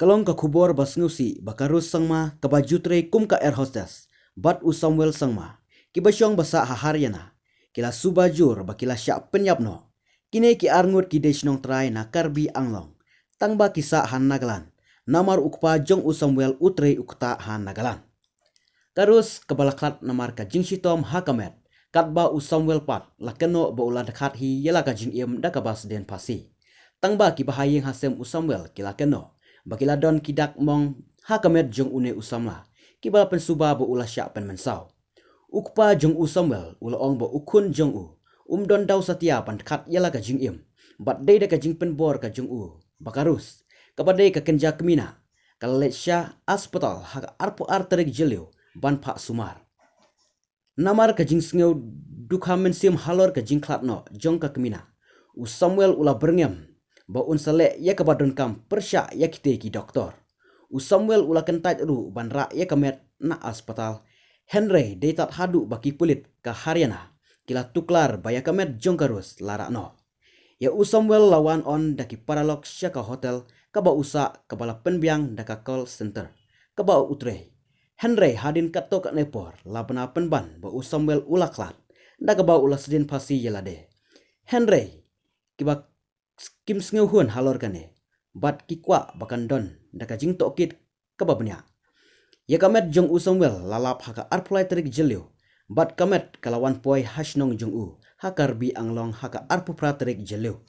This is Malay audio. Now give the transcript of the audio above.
Kalong ka kubor bas ngusi bakarus sangma kabajutre kum ka air hostess bat u Samuel sangma kibasyong basa haharyana kila subajur bakila syak penyapno kine ki arngut ki desnong trai na karbi anglong tangba kisa han nagalan namar ukpa jong u Samuel utre ukta han nagalan karus kabalaklat namar ka jingsitom hakamet katba u Samuel pat lakeno ba ulan dekat hi yela ka jing iem dakabas den pasi tangba ki bahayeng hasem u Samuel kila keno bakila don kidak mong hakamet jong une usamla kibala pensuba bo ula syak pen mensau ukpa jong u Samuel ula ong bo ukun jong u don daw satia pan khat yala ka jing im bat dei da ka jing pen bor ka jong u bakarus kabadei ka kenja kemina kalet sya hospital hak arpo arterik jelio ban pak sumar namar ka jing sngew dukha mensim halor ka jing klatno jong ka kemina u Samuel ula berngem ba unsale ya kabadon kam persya ya kite ki doktor u Samuel ula kentat ru ban ra ya kamet na hospital Henry detat hadu baki pulit ka Haryana kila tuklar baya kamet jongkarus lara no ya u Samuel lawan on daki paralok syaka hotel kaba usa kabala penbiang daka call center kaba utre Henry hadin kato ka nepor labana penban ba u Samuel ula klat daka ba ula sedin pasi yelade Henry kiba kim sngew hun halor kane bat kikwa bakan don daka jing tokit kababnya ya kamet jong u Samuel lalap haka arplai terik jelio bat kamet kalawan poi hasnong jong u hakar bi anglong haka arpu pra terik jelio